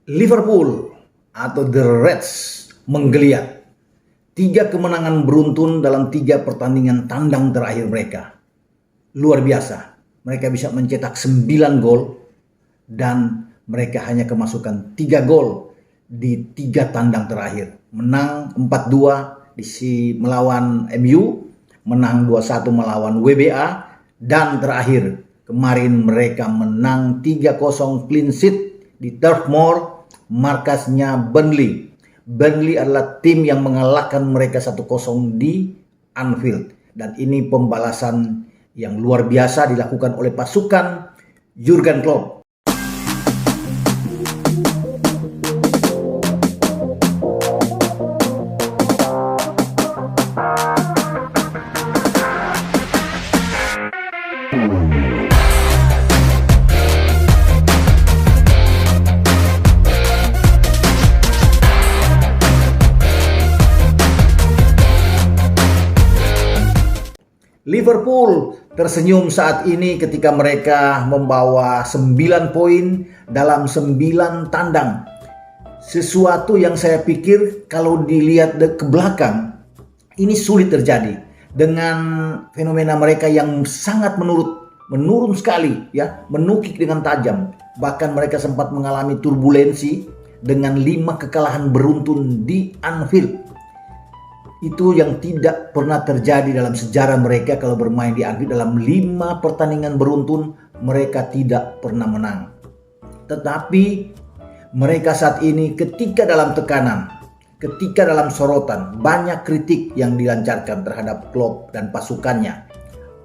Liverpool atau The Reds menggeliat. 3 kemenangan beruntun dalam 3 pertandingan tandang terakhir mereka. Luar biasa. Mereka bisa mencetak 9 gol dan mereka hanya kemasukan 3 gol di 3 tandang terakhir. Menang 4-2 melawan MU, menang 2-1 melawan WBA, dan terakhir kemarin mereka menang 3-0 clean sheet di Turf Moor, markasnya Burnley. Burnley adalah tim yang mengalahkan mereka 1-0 di Anfield. Dan ini pembalasan yang luar biasa dilakukan oleh pasukan Jurgen Klopp. Liverpool tersenyum saat ini ketika mereka membawa 9 poin dalam 9 tandang. Sesuatu yang saya pikir kalau dilihat ke belakang ini sulit terjadi dengan fenomena mereka yang sangat menurun sekali, ya, menukik dengan tajam. Bahkan mereka sempat mengalami turbulensi dengan 5 kekalahan beruntun di Anfield. Itu yang tidak pernah terjadi dalam sejarah mereka kalau bermain di Anfield. Dalam 5 pertandingan beruntun mereka tidak pernah menang. Tetapi mereka saat ini ketika dalam tekanan, ketika dalam sorotan, banyak kritik yang dilancarkan terhadap Klopp dan pasukannya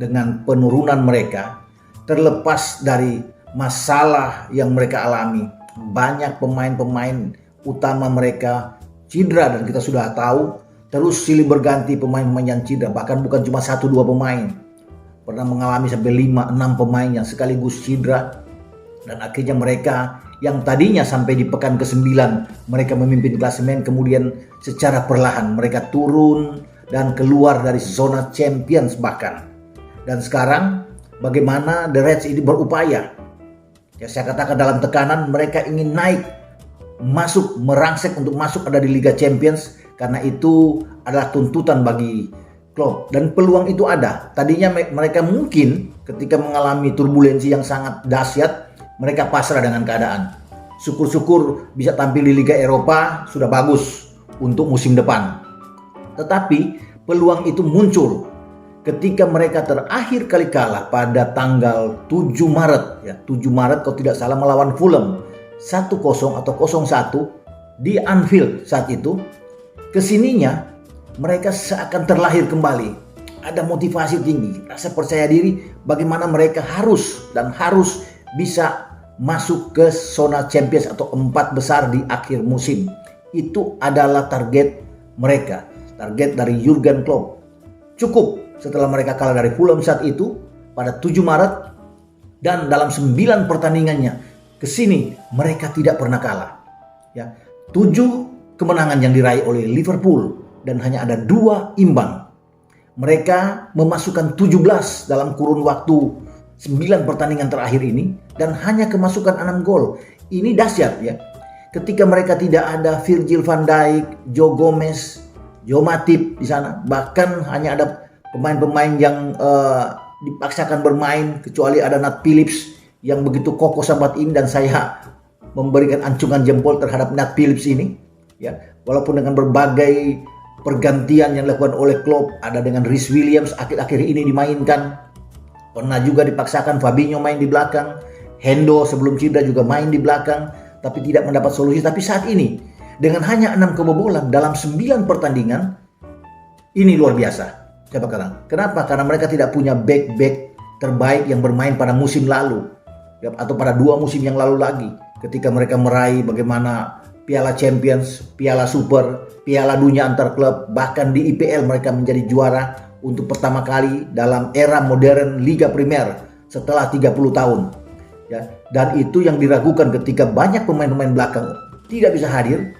dengan penurunan mereka, terlepas dari masalah yang mereka alami. Banyak pemain-pemain utama mereka cedera dan kita sudah tahu terus silih berganti pemain-pemain yang cedera, bahkan bukan cuma 1-2 pemain. Pernah mengalami sampai 5-6 pemain yang sekaligus cedera. Dan akhirnya mereka yang tadinya sampai di pekan ke-9 mereka memimpin klasemen, kemudian secara perlahan mereka turun dan keluar dari zona Champions bahkan. Dan sekarang bagaimana The Reds ini berupaya? Ya, saya katakan dalam tekanan mereka ingin naik, masuk, merangsek untuk masuk ada di Liga Champions. Karena itu adalah tuntutan bagi Klopp dan peluang itu ada. Tadinya mereka mungkin ketika mengalami turbulensi yang sangat dahsyat, mereka pasrah dengan keadaan. Syukur-syukur bisa tampil di Liga Eropa sudah bagus untuk musim depan. Tetapi peluang itu muncul ketika mereka terakhir kali kalah pada tanggal 7 Maret. Ya, 7 Maret kalau tidak salah melawan Fulham 1-0 atau 0-1 di Anfield saat itu. Kesininya mereka seakan terlahir kembali. Ada motivasi tinggi, rasa percaya diri bagaimana mereka harus bisa masuk ke zona Champions atau 4 besar di akhir musim. Itu adalah target mereka, target dari Jurgen Klopp. Cukup setelah mereka kalah dari Fulham saat itu pada 7 Maret dan dalam 9 pertandingannya kesini mereka tidak pernah kalah. Ya, 7 kemenangan yang diraih oleh Liverpool dan hanya ada 2 imbang. Mereka memasukkan 17 dalam kurun waktu 9 pertandingan terakhir ini dan hanya kemasukan 6 gol. Ini dahsyat, ya. Ketika mereka tidak ada Virgil van Dijk, Joe Gomez, Joe Matip di sana, bahkan hanya ada pemain-pemain yang dipaksakan bermain kecuali ada Nat Phillips yang begitu kokoh sahabat ini, dan saya memberikan acungan jempol terhadap Nat Phillips ini. Ya, walaupun dengan berbagai pergantian yang dilakukan oleh Klopp, ada dengan Rhys Williams akhir-akhir ini dimainkan, pernah juga dipaksakan Fabinho main di belakang, Hendo sebelum cedera juga main di belakang, tapi tidak mendapat solusi. Tapi saat ini dengan hanya 6 kebobolan dalam 9 pertandingan, ini luar biasa. Saya katakan, kenapa? Karena mereka tidak punya back terbaik yang bermain pada musim lalu, ya, atau pada 2 musim yang lalu lagi, ketika mereka meraih bagaimana Piala Champions, Piala Super, Piala Dunia antar klub, bahkan di IPL mereka menjadi juara untuk pertama kali dalam era modern Liga Primer setelah 30 tahun. Ya, dan itu yang diragukan ketika banyak pemain-pemain belakang tidak bisa hadir.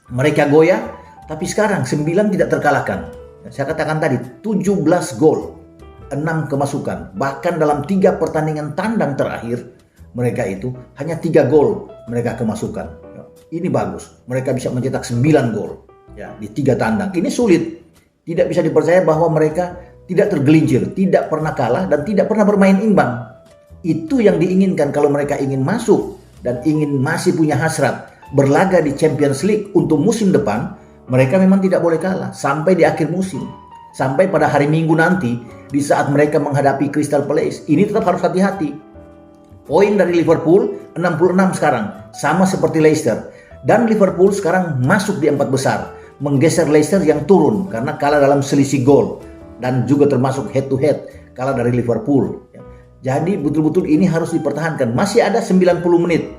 Mereka goyah, tapi sekarang 9 tidak terkalahkan. Ya, saya katakan tadi 17 gol, 6 kemasukan. Bahkan dalam 3 pertandingan tandang terakhir mereka itu hanya 3 gol mereka kemasukan. Ini bagus. Mereka bisa mencetak 9 gol ya di 3 tandang. Ini sulit. Tidak bisa dipercaya bahwa mereka tidak tergelincir, tidak pernah kalah dan tidak pernah bermain imbang. Itu yang diinginkan kalau mereka ingin masuk dan ingin masih punya hasrat berlaga di Champions League untuk musim depan. Mereka memang tidak boleh kalah sampai di akhir musim. Sampai pada hari Minggu nanti di saat mereka menghadapi Crystal Palace. Ini tetap harus hati-hati. Poin dari Liverpool 66 sekarang, sama seperti Leicester. Dan Liverpool sekarang masuk di 4 besar, menggeser Leicester yang turun karena kalah dalam selisih gol dan juga termasuk head to head kalah dari Liverpool. Jadi betul-betul ini harus dipertahankan. Masih ada 90 menit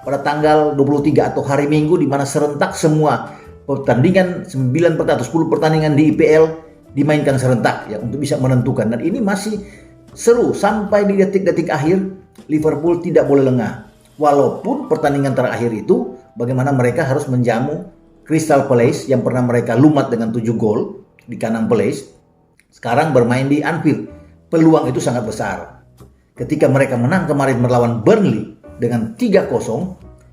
pada tanggal 23 atau hari Minggu di mana serentak semua pertandingan 9 atau 10 pertandingan di IPL dimainkan serentak ya untuk bisa menentukan, dan ini masih seru sampai di detik-detik akhir. Liverpool tidak boleh lengah. Walaupun pertandingan terakhir itu bagaimana mereka harus menjamu Crystal Palace yang pernah mereka lumat dengan 7 gol di kandang Palace. Sekarang bermain di Anfield. Peluang itu sangat besar. Ketika mereka menang kemarin melawan Burnley dengan 3-0,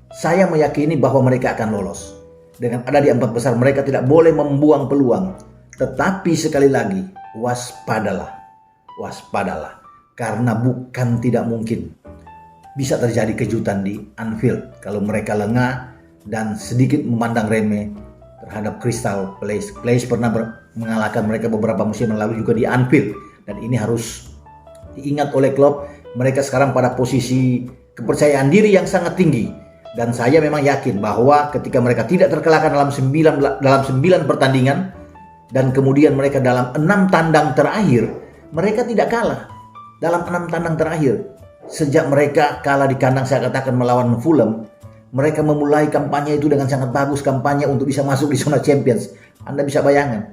saya meyakini bahwa mereka akan lolos. Dengan ada di 4 besar, mereka tidak boleh membuang peluang. Tetapi sekali lagi, waspadalah. Waspadalah. Karena bukan tidak mungkin bisa terjadi kejutan di Anfield kalau mereka lengah dan sedikit memandang remeh terhadap Crystal Palace. Palace pernah mengalahkan mereka beberapa musim lalu juga di Anfield, dan ini harus diingat oleh Klopp. Mereka sekarang pada posisi kepercayaan diri yang sangat tinggi, dan saya memang yakin bahwa ketika mereka tidak terkalahkan dalam 9 pertandingan dan kemudian mereka dalam 6 tandang terakhir, mereka tidak kalah dalam 6 tandang terakhir. Sejak mereka kalah di kandang, saya katakan melawan Fulham, mereka memulai kampanye itu dengan sangat bagus, kampanye untuk bisa masuk di zona Champions. Anda bisa bayangkan,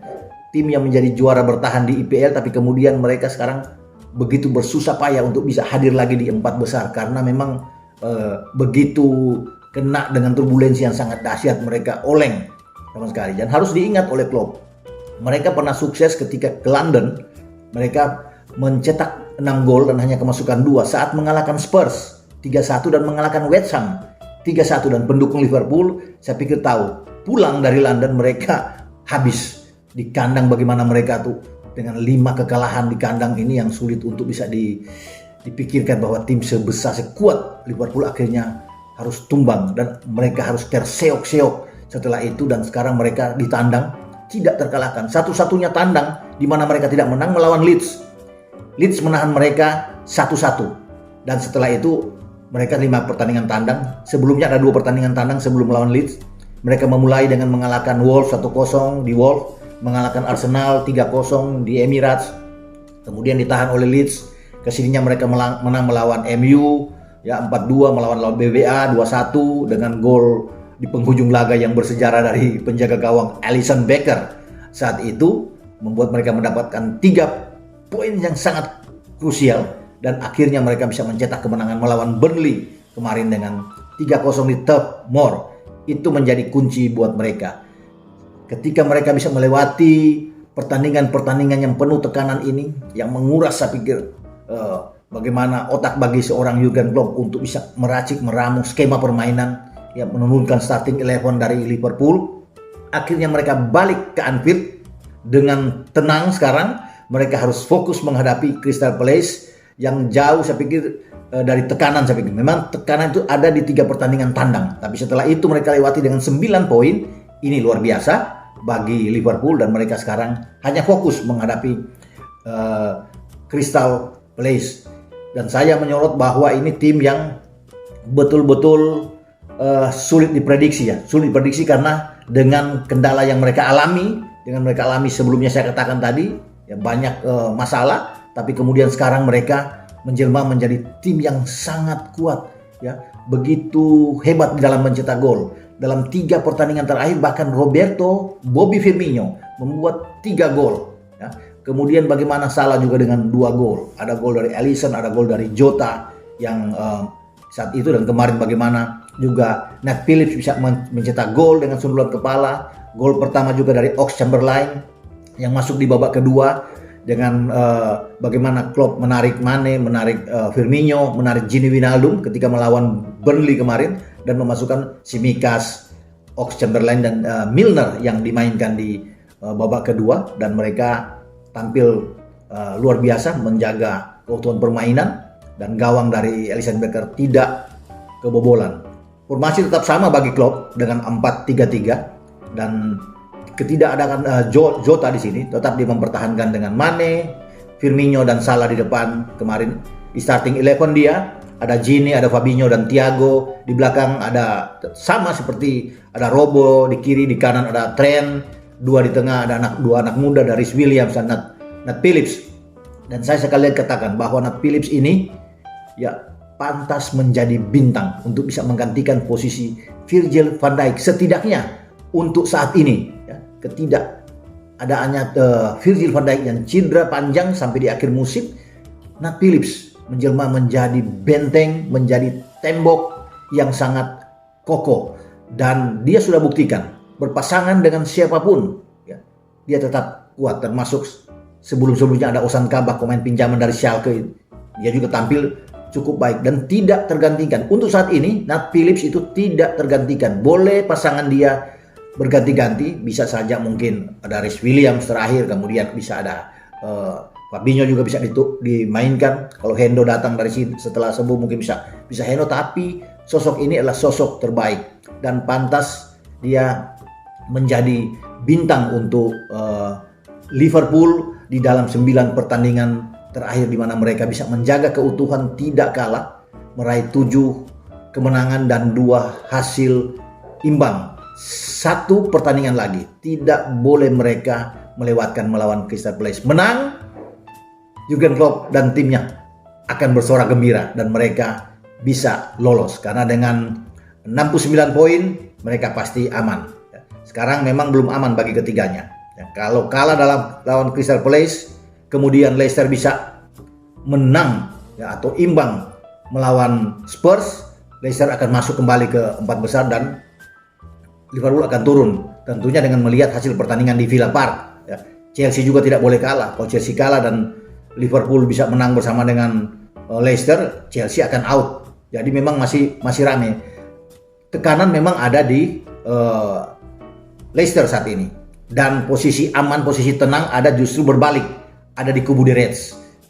tim yang menjadi juara bertahan di IPL, tapi kemudian mereka sekarang begitu bersusah payah untuk bisa hadir lagi di 4 besar karena memang begitu kena dengan turbulensi yang sangat dahsyat. Mereka oleng sama sekali, dan harus diingat oleh Klopp, mereka pernah sukses ketika ke London. Mereka mencetak 6 gol dan hanya kemasukan 2 saat mengalahkan Spurs 3-1 dan mengalahkan West Ham 3-1, dan pendukung Liverpool saya pikir tahu pulang dari London mereka habis di kandang bagaimana mereka tuh dengan 5 kekalahan di kandang ini yang sulit untuk bisa dipikirkan bahwa tim sebesar sekuat Liverpool akhirnya harus tumbang dan mereka harus terseok-seok setelah itu. Dan sekarang mereka di tandang tidak terkalahkan. Satu-satunya tandang di mana mereka tidak menang melawan Leeds. Leeds menahan mereka 1-1, dan setelah itu mereka 5 pertandingan tandang. Sebelumnya ada 2 pertandingan tandang sebelum melawan Leeds. Mereka memulai dengan mengalahkan Wolves 1-0 di Wolves, mengalahkan Arsenal 3-0 di Emirates, kemudian ditahan oleh Leeds. Kesininya mereka menang melawan MU ya 4-2, melawan BBA 2-1 dengan gol di penghujung laga yang bersejarah dari penjaga gawang Alisson Becker. Saat itu membuat mereka mendapatkan 3 poin yang sangat krusial, dan akhirnya mereka bisa mencetak kemenangan melawan Burnley kemarin dengan 3-0 di Turf Moor. Itu menjadi kunci buat mereka. Ketika mereka bisa melewati pertandingan-pertandingan yang penuh tekanan ini, yang menguras, saya pikir bagaimana otak bagi seorang Jurgen Klopp untuk bisa meracik, meramu skema permainan, yang menurunkan starting 11 dari Liverpool. Akhirnya mereka balik ke Anfield dengan tenang. Sekarang mereka harus fokus menghadapi Crystal Palace yang jauh, saya pikir dari tekanan. Saya pikir memang tekanan itu ada di 3 pertandingan tandang, tapi setelah itu mereka lewati dengan 9 poin. Ini luar biasa bagi Liverpool, dan mereka sekarang hanya fokus menghadapi Crystal Palace. Dan saya menyorot bahwa ini tim yang betul-betul sulit diprediksi ya. Sulit diprediksi karena dengan kendala yang mereka alami, sebelumnya saya katakan tadi ya, banyak masalah, tapi kemudian sekarang mereka menjelma menjadi tim yang sangat kuat ya, begitu hebat di dalam mencetak gol. Dalam 3 pertandingan terakhir bahkan Bobby Firmino membuat 3 gol ya. Kemudian bagaimana Salah juga dengan 2 gol. Ada gol dari Alisson, ada gol dari Jota yang saat itu, dan kemarin bagaimana juga Nat Phillips bisa mencetak gol dengan sundulan kepala. Gol pertama juga dari Oxlade-Chamberlain yang masuk di babak kedua, dengan bagaimana Klopp menarik Mane, menarik Firmino, menarik Gini Wijnaldum ketika melawan Burnley kemarin, dan memasukkan Tsimikas, Oxlade-Chamberlain dan Milner yang dimainkan di babak kedua, dan mereka tampil luar biasa menjaga keutuhan permainan, dan gawang dari Alisson Becker tidak kebobolan. Formasi tetap sama bagi Klopp dengan 4-3-3, dan ketidakadaan Jota di sini tetap dia mempertahankan dengan Mane, Firmino dan Salah di depan. Kemarin di starting 11 dia ada Gini, ada Fabinho dan Thiago. Di belakang ada sama seperti ada Robo di kiri, di kanan ada Trent, dua di tengah ada dua anak muda dari Rhys Williams dan Nat Phillips. Dan saya sekalian katakan bahwa Nat Phillips ini ya pantas menjadi bintang untuk bisa menggantikan posisi Virgil van Dijk setidaknya untuk saat ini. Ya, ketidakadaannya Virgil van Dijk yang cedera panjang sampai di akhir musim, Nat Phillips menjelma menjadi benteng, menjadi tembok yang sangat kokoh, dan dia sudah buktikan berpasangan dengan siapapun ya, dia tetap kuat, termasuk sebelum-sebelumnya ada Ozan Kabak, pemain pinjaman dari Schalke, dia juga tampil cukup baik dan tidak tergantikan. Untuk saat ini Nat Phillips itu tidak tergantikan. Boleh pasangan dia berganti-ganti, bisa saja mungkin ada Rhys Williams terakhir, kemudian bisa ada Fabinho juga bisa dimainkan. Kalau Hendo datang dari sini setelah sembuh mungkin bisa Hendo, tapi sosok ini adalah sosok terbaik dan pantas dia menjadi bintang untuk Liverpool di dalam 9 pertandingan terakhir, di mana mereka bisa menjaga keutuhan, tidak kalah, meraih 7 kemenangan dan 2 hasil imbang. 1 pertandingan lagi tidak boleh mereka melewatkan melawan Crystal Palace. Menang, Jurgen Klopp dan timnya akan bersorak gembira dan mereka bisa lolos, karena dengan 69 poin mereka pasti aman. Sekarang memang belum aman bagi ketiganya. Kalau kalah dalam lawan Crystal Palace, kemudian Leicester bisa menang ya, atau imbang melawan Spurs, Leicester akan masuk kembali ke 4 besar dan Liverpool akan turun. Tentunya dengan melihat hasil pertandingan di Villa Park. Ya. Chelsea juga tidak boleh kalah. Kalau Chelsea kalah dan Liverpool bisa menang bersama dengan Leicester, Chelsea akan out. Jadi memang masih rame. Tekanan memang ada di Leicester saat ini. Dan posisi aman, posisi tenang ada justru berbalik. Ada di kubu The Reds.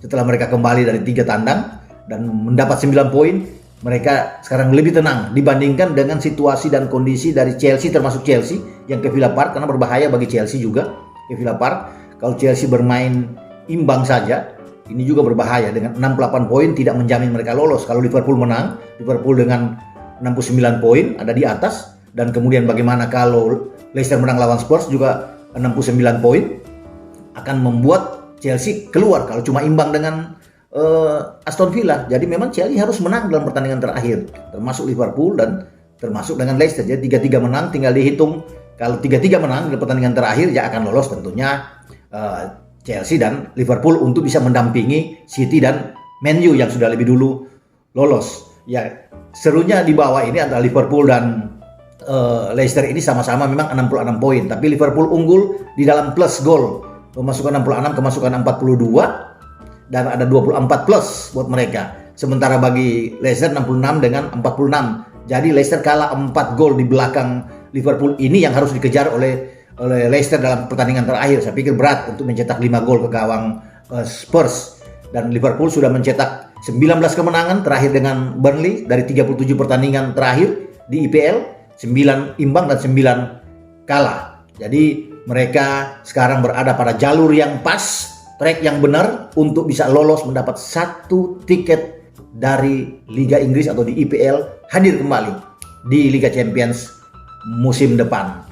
Setelah mereka kembali dari 3 tandang dan mendapat 9 poin, mereka sekarang lebih tenang dibandingkan dengan situasi dan kondisi dari Chelsea, termasuk Chelsea yang ke Villa Park, karena berbahaya bagi Chelsea juga ke Villa Park. Kalau Chelsea bermain imbang saja, ini juga berbahaya. Dengan 68 poin tidak menjamin mereka lolos. Kalau Liverpool menang, Liverpool dengan 69 poin ada di atas. Dan kemudian bagaimana kalau Leicester menang lawan Spurs juga 69 poin, akan membuat Chelsea keluar kalau cuma imbang dengan Aston Villa. Jadi memang Chelsea harus menang dalam pertandingan terakhir, termasuk Liverpool dan termasuk dengan Leicester. Jadi 3-3 menang, tinggal dihitung. Kalau 3-3 menang di pertandingan terakhir, ya akan lolos tentunya Chelsea dan Liverpool untuk bisa mendampingi City dan Man U yang sudah lebih dulu lolos. Ya, serunya di bawah ini adalah Liverpool dan Leicester ini sama-sama memang 66 poin, tapi Liverpool unggul di dalam plus gol, memasukkan 66, kemasukan 42 dan ada 24 plus buat mereka. Sementara bagi Leicester 66 dengan 46. Jadi Leicester kalah 4 gol di belakang Liverpool, ini yang harus dikejar oleh Leicester dalam pertandingan terakhir. Saya pikir berat untuk mencetak 5 gol ke gawang Spurs. Dan Liverpool sudah mencetak 19 kemenangan terakhir dengan Burnley dari 37 pertandingan terakhir di IPL, 9 imbang dan 9 kalah. Jadi mereka sekarang berada pada jalur yang pas, track yang benar untuk bisa lolos mendapat 1 tiket dari Liga Inggris atau di IPL, hadir kembali di Liga Champions musim depan.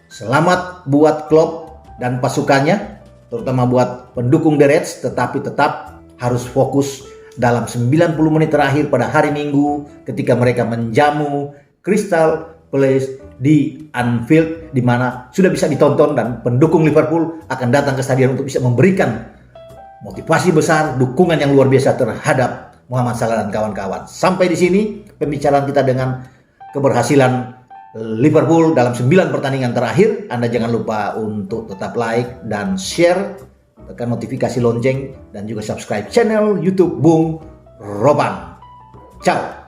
Selamat buat Klopp dan pasukannya, terutama buat pendukung The Reds, tetapi tetap harus fokus dalam 90 menit terakhir pada hari Minggu ketika mereka menjamu Crystal Palace di Anfield, di mana sudah bisa ditonton dan pendukung Liverpool akan datang ke stadion untuk bisa memberikan motivasi besar, dukungan yang luar biasa terhadap Mohamed Salah dan kawan-kawan. Sampai di sini pembicaraan kita dengan keberhasilan Liverpool dalam 9 pertandingan terakhir. Anda jangan lupa untuk tetap like dan share, tekan notifikasi lonceng dan juga subscribe channel YouTube Bung Roban. Ciao.